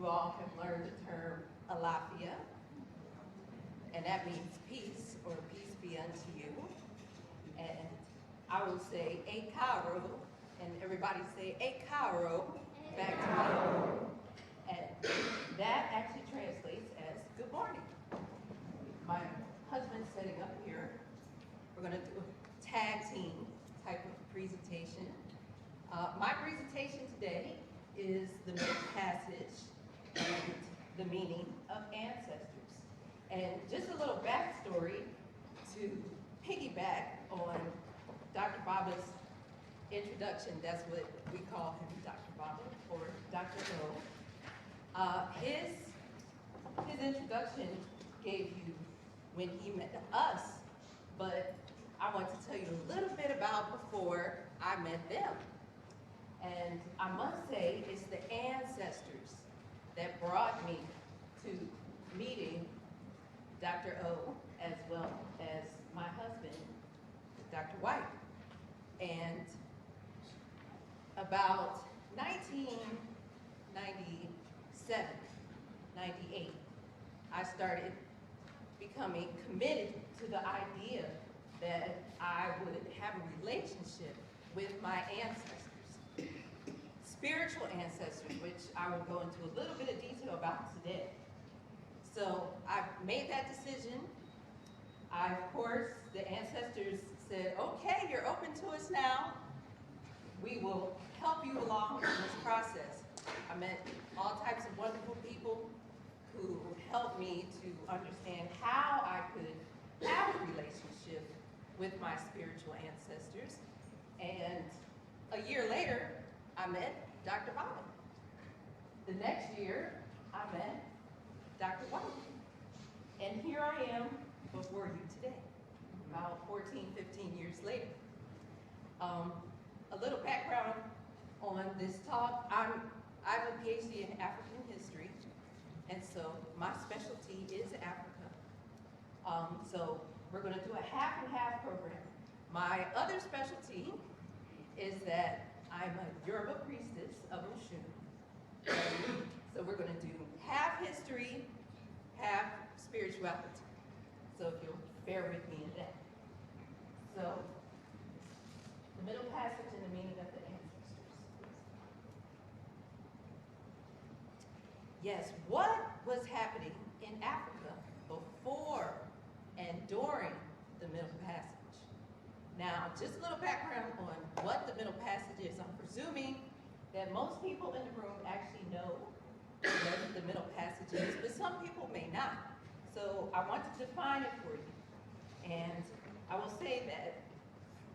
you all have learned the term alafia, and that means peace, or peace be unto you. And I will say a karo, and everybody say a karo back to me. And that actually translates as good morning. My husband's setting up here. We're going to do a tag team type of presentation. My presentation today is the middle passage and the meaning of ancestors. And just a little backstory to piggyback on Dr. Baba's introduction. That's what we call him, Dr. Baba, or Dr. O. His introduction gave you when he met us, but I want to tell you a little bit about before I met them. And I must say, it's the ancestors that brought me to meeting Dr. O, as well as my husband, Dr. White. And about 1997, 98, I started becoming committed to the idea that I would have a relationship with my ancestors, spiritual ancestors, which I will go into a little bit of detail about today. So I made that decision. Of course, the ancestors said, okay, you're open to us now. We will help you along in this process. I met all types of wonderful people who helped me to understand how I could have a relationship with my spiritual ancestors. And a year later, I met Dr. Baba. The next year, I met Dr. White. And here I am before you today, about 14, 15 years later. A little background on this talk. I have a PhD in African history, and so my specialty is Africa. So we're going to do a half and half program. My other specialty is that I'm a Yoruba priestess of Oshun. So we're going to do half history, half spirituality. So if you'll bear with me in that. So the middle passage and the meaning of the ancestors. Yes, what was happening in Africa before and during the Middle Passage? Now, just a little background on what the Middle Passage is. I'm presuming that most people in the room actually know what the Middle Passage is, but some people may not. So I want to define it for you. And I will say that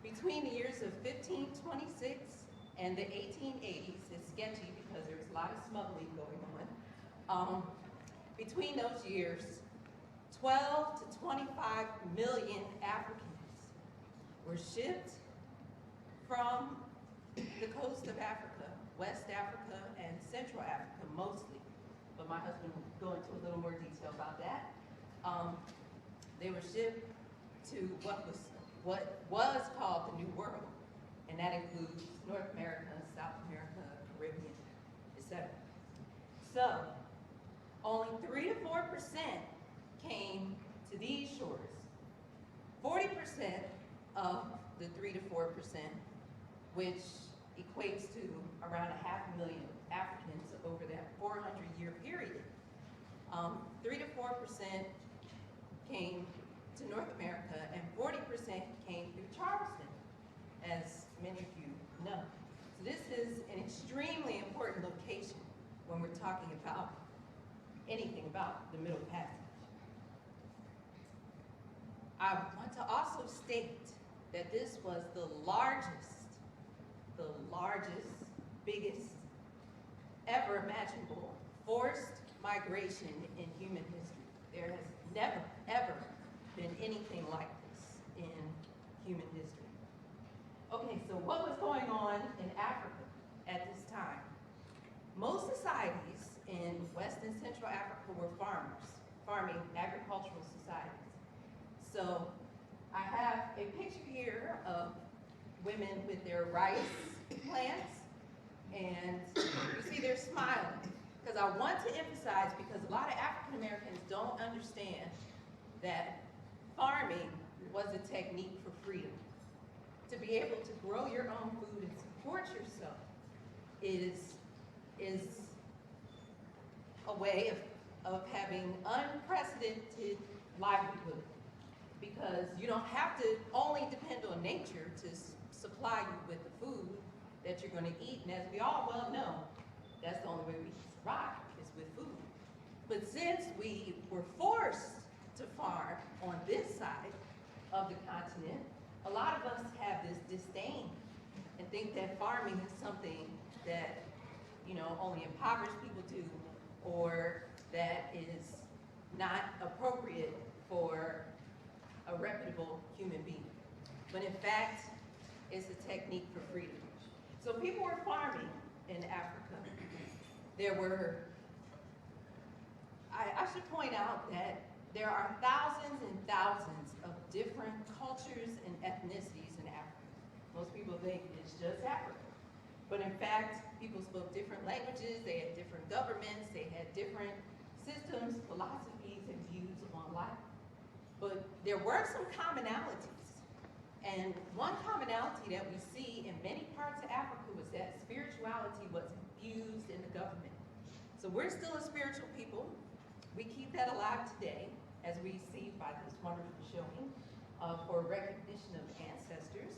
between the years of 1526 and the 1880s, it's sketchy because there's a lot of smuggling going on. Between those years, 12 to 25 million Africans were shipped from the coast of Africa, West Africa and Central Africa mostly, but my husband will go into a little more detail about that. They were shipped to what was called the New World, and that includes North America, South America, Caribbean, etc. So only 3 to 4% came to these shores. 40% of the 3 to 4%, which equates to around 500,000 Africans over that 400-year period. 3 to 4% came to North America, and 40% came through Charleston, as many of you know. So this is an extremely important location when we're talking about anything about the Middle Passage. I want to also state that this was the largest, biggest ever imaginable forced migration in human history. There has never, ever been anything like this in human history. Okay, so what was going on in Africa at this time? Most societies in West and Central Africa were farming agricultural societies. So I have a picture here of women with their rice plants, and you see they're smiling. because I want to emphasize, because a lot of African Americans don't understand that farming was a technique for freedom. To be able to grow your own food and support yourself is a way of having unprecedented livelihood, because you don't have to only depend on nature to supply you with the food that you're going to eat. And as we all well know, that's the only way we can survive, is with food. But since we were forced to farm on this side of the continent, a lot of us have this disdain and think that farming is something that, you know, only impoverished people do, or that is not appropriate for a reputable human being. But in fact, it's a technique for freedom. So people were farming in Africa. There were, I should point out that there are thousands and thousands of different cultures and ethnicities in Africa. Most people think it's just Africa. But in fact, people spoke different languages, they had different governments, they had different systems, philosophies, and views on life. But there were some commonalities. And one commonality that we see in many parts of Africa was that spirituality was infused in the government. So we're still a spiritual people. We keep that alive today, as we see by this wonderful showing for recognition of ancestors.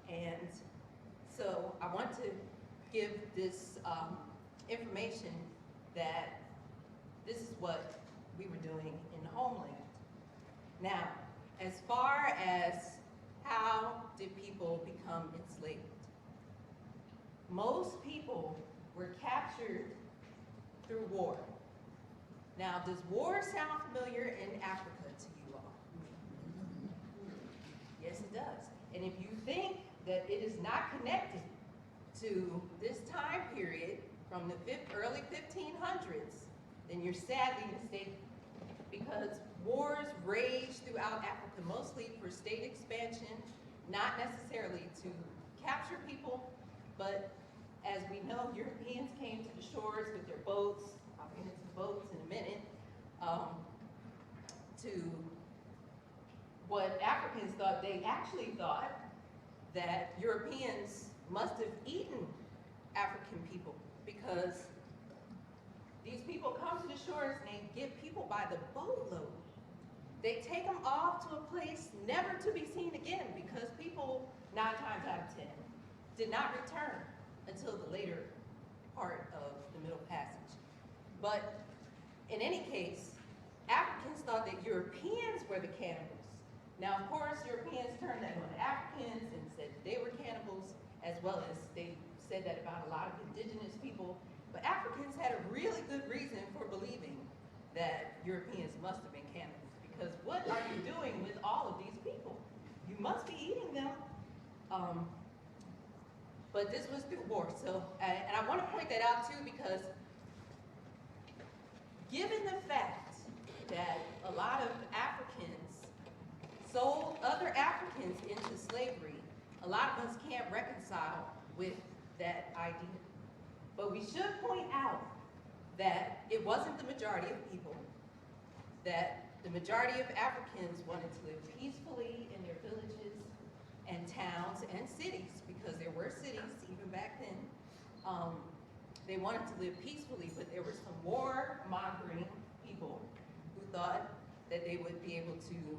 And so I want to give this information that this is what we were doing in the homeland. Now, as far as how did people become enslaved? Most people were captured through war. Now, does war sound familiar in Africa to you all? Yes, it does. And if you think that it is not connected to this time period from the early 1500s, then you're sadly mistaken. Because wars raged throughout Africa, mostly for state expansion, not necessarily to capture people, but as we know, Europeans came to the shores with their boats. I'll get into boats in a minute. To what Africans thought, they actually thought that Europeans must have eaten African people, because these people come to the shores and they get people by the boatload. They take them off to a place never to be seen again, because people, 9 times out of 10, did not return until the later part of the Middle Passage. But in any case, Africans thought that Europeans were the cannibals. Now, of course, Europeans turned that on Africans and said that they were cannibals, as well as they said that about a lot of indigenous people. But Africans had a really good reason for believing that Europeans must have been cannibals, because what are you doing with all of these people? You must be eating them. But this was through war. So, and I want to point that out too, because given the fact that a lot of Africans sold other Africans into slavery, a lot of us can't reconcile with that idea. But we should point out that it wasn't the majority of people, that the majority of Africans wanted to live peacefully in their villages and towns and cities, because there were cities even back then. They wanted to live peacefully, but there were some war-mongering people who thought that they would be able to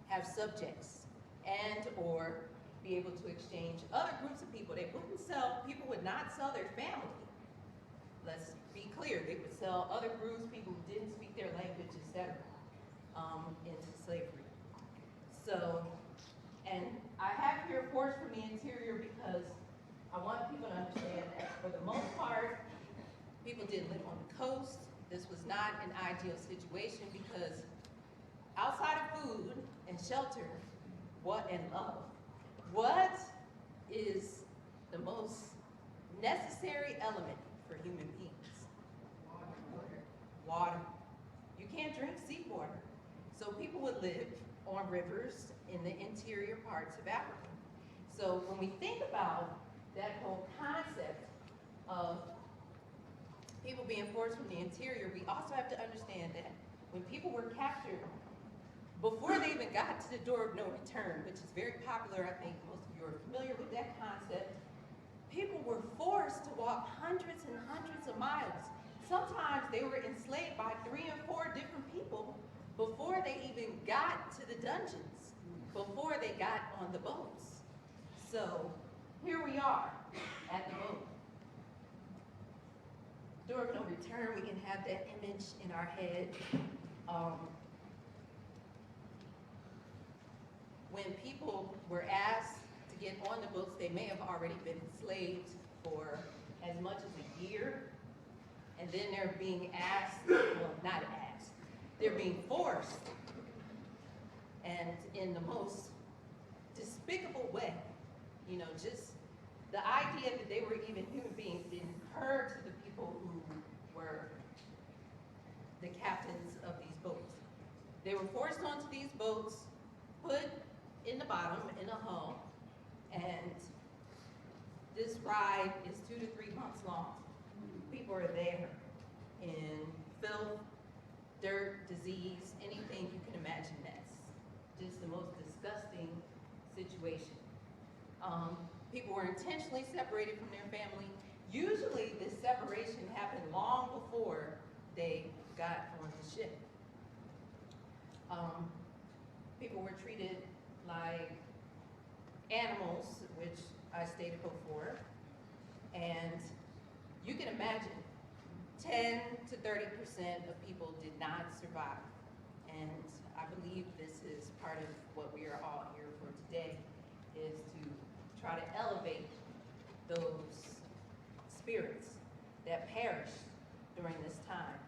have subjects and or be able to exchange other groups of people. People would not sell their family. Let's be clear, they would sell other groups, people who didn't speak their language, etc., into slavery. So, and I have here reports from the interior, because I want people to understand that for the most part, people did live on the coast. This was not an ideal situation, because outside of food and shelter, and love, what is the most necessary element for human beings? Water. You can't drink seawater. So people would live on rivers in the interior parts of Africa. So when we think about that whole concept of people being forced from the interior, we also have to understand that when people were captured, before they even got to the door of no return, which is very popular, I think most of you are familiar with that concept, people were forced to walk hundreds and hundreds of miles. Sometimes they were enslaved by 3 and 4 different people before they even got to the dungeons, before they got on the boats. So here we are at the boat. Door of no return, we can have that image in our head. When people were asked to get on the boats, they may have already been enslaved for as much as a year. And then they're being asked, well, not asked, they're being forced, and in the most despicable way, you know, just the idea that they were even human beings didn't occur to the people who were the captains of these boats. They were forced onto these boats, put in the bottom, in a hull, and this ride is 2 to 3 months long. People are there in filth, dirt, disease, anything you can imagine. That's just the most disgusting situation. People were intentionally separated from their family. Usually this separation happened long before they got on the ship. People were treated like animals, which I stated before, and you can imagine 10 to 30% of people did not survive. And I believe this is part of what we are all here for today, is to try to elevate those spirits that perished during this time.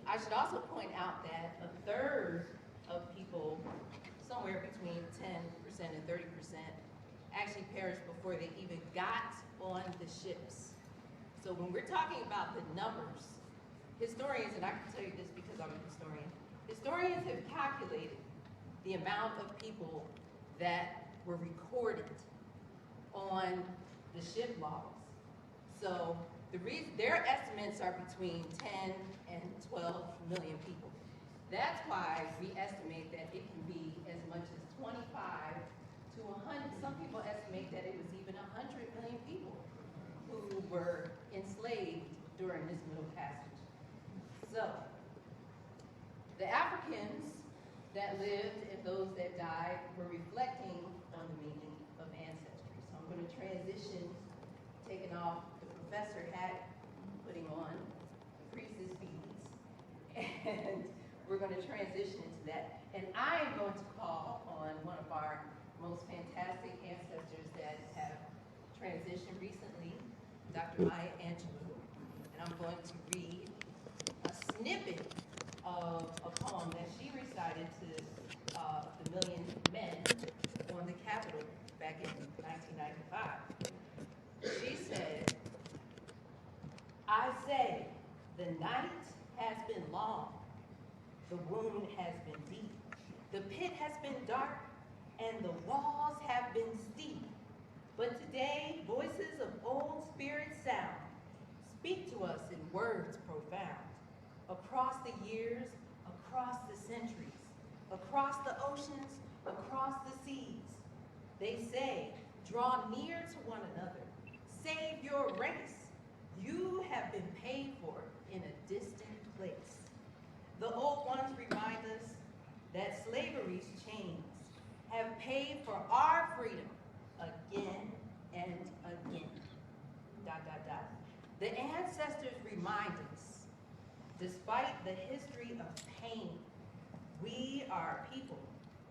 I should also point out that a third of people, somewhere between 10% and 30%, actually perished before they even got on the ships. So when we're talking about the numbers, historians, and I can tell you this because I'm a historian, historians have calculated the amount of people that were recorded on the ship logs. So their estimates are between 10 and 12 million people. That's why we estimate that it can be as much as 25 to 100. Some people estimate that it was even 100 million people who were enslaved during this Middle Passage. So, the Africans that lived and those that died were reflecting on the meaning of ancestry. So I'm going to transition, taking off the professor hat, putting on the priestess beads, and we're going to transition into that. And I am going to call on one of our most fantastic ancestors that have transitioned recently, Dr. Maya Angelou, and I'm going to read a snippet of a poem that she recited to the Million Men on the Capitol back in 1995. She said, "I say, the night has been long, the wound has been deep, the pit has been dark, and the walls have been steep. But today, voices of old spirits sound, speak to us in words profound. Across the years, across the centuries, across the oceans, across the seas, they say, draw near to one another, save your race. You have been paid for in a distant place. The old ones remind us that slavery's chains have paid for our freedom again and again. ... The ancestors remind us, despite the history of pain, we are people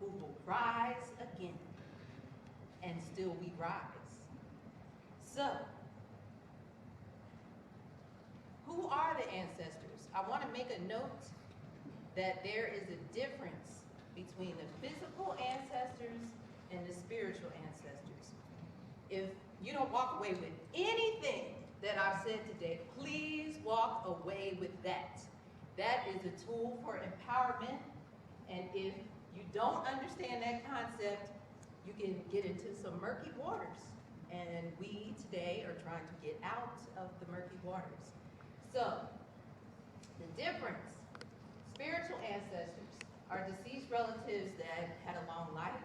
who will rise again, and still we rise. So, who are the ancestors? I want to make a note that there is a difference between the physical ancestors and the spiritual ancestors. If you don't walk away with anything that I've said today, please walk away with that. That is a tool for empowerment, and if you don't understand that concept, you can get into some murky waters And we today are trying to get out of the murky waters. So, the difference, spiritual ancestors are deceased relatives that had a long life,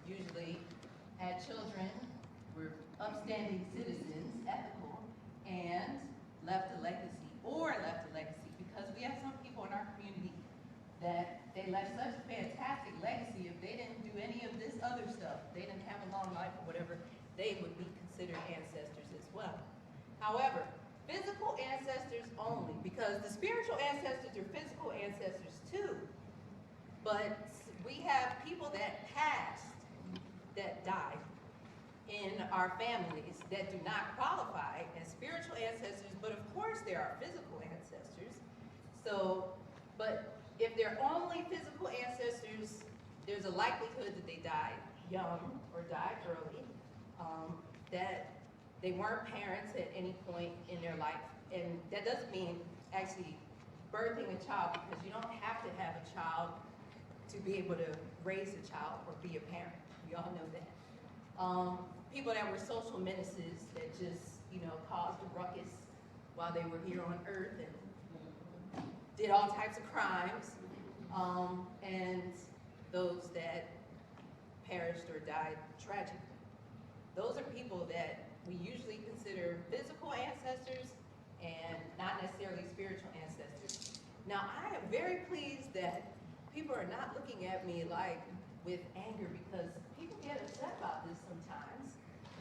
usually had children, were upstanding citizens, ethical, and left a legacy, because we have some people in our community that they left such a fantastic legacy. If they didn't do any of this other stuff, they didn't have a long life or whatever, they would be considered ancestors as well. However, physical ancestors only, because the spiritual ancestors are physical ancestors too, but we have people that passed, that died in our families that do not qualify as spiritual ancestors, but of course there are physical ancestors. So, but if they're only physical ancestors, there's a likelihood that they died young or died early, that they weren't parents at any point in their life. And that doesn't mean actually birthing a child, because you don't have to have a child to be able to raise a child or be a parent. We all know that. People that were social menaces that just, caused a ruckus while they were here on earth and did all types of crimes, and those that perished or died tragically. Those are people that we usually consider physical ancestors and not necessarily spiritual ancestors. Now, I am very pleased that people are not looking at me like with anger, because people get upset about this sometimes,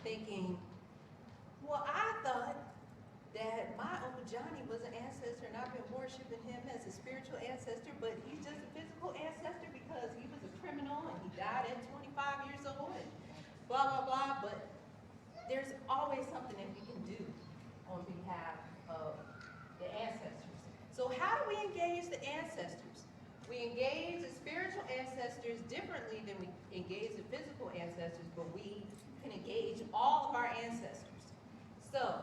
thinking, well, I thought that my Uncle Johnny was an ancestor and I've been worshiping him as a spiritual ancestor, but he's just a physical ancestor because he was a criminal and he died at 25 years old and blah, blah, blah. But there's always something that we can do on behalf of the ancestors. So how do we engage the ancestors? We engage the spiritual ancestors differently than we engage the physical ancestors, but we can engage all of our ancestors. So,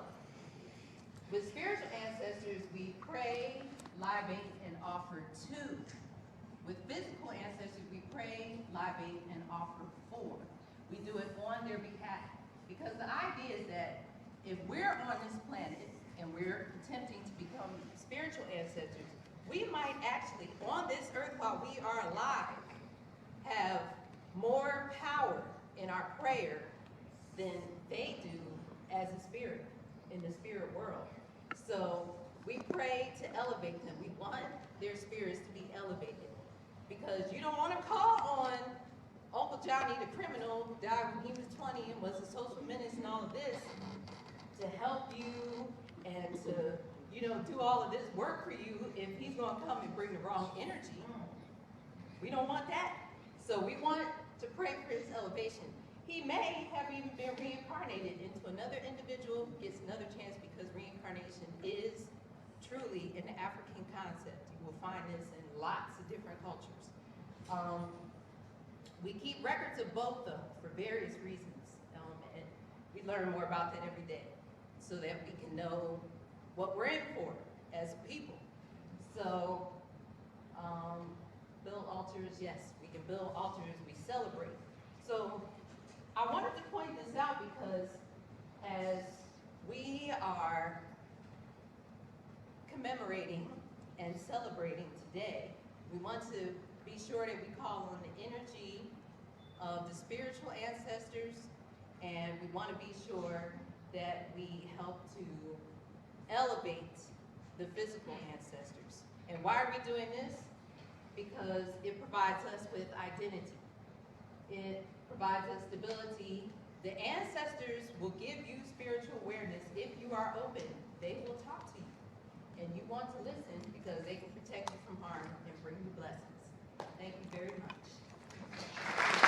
with spiritual ancestors, we pray, libate, and offer to. With physical ancestors, we pray, libate, and offer for. We do it on their behalf. Because the idea is that if we're on this planet and we're attempting to become spiritual ancestors, we might actually, on this earth while we are alive, have more power in our prayer than they do as a spirit, in the spirit world. So we pray to elevate them. We want their spirits to be elevated. Because you don't want to call on Uncle Johnny, the criminal, who died when he was 20 and was a social menace and all of this, to help you and to do all of this work for you if he's going to come and bring the wrong energy. We don't want that. So we want to pray for his elevation. He may have even been reincarnated into another individual, gets another chance, because reincarnation is truly an African concept. You will find this in lots of different cultures. We keep records of both, though, for various reasons. And we learn more about that every day so that we can know what we're in for as people. So, build altars, yes, we can build altars, we celebrate. So, I wanted to point this out because as we are commemorating and celebrating today, we want to be sure that we call on the energy of the spiritual ancestors, and we want to be sure that we help to elevate the physical ancestors. And why are we doing this? Because it provides us with identity. It provides us stability. The ancestors will give you spiritual awareness if you are open. They will talk to you. And you want to listen because they can protect you from harm and bring you blessings. Thank you very much.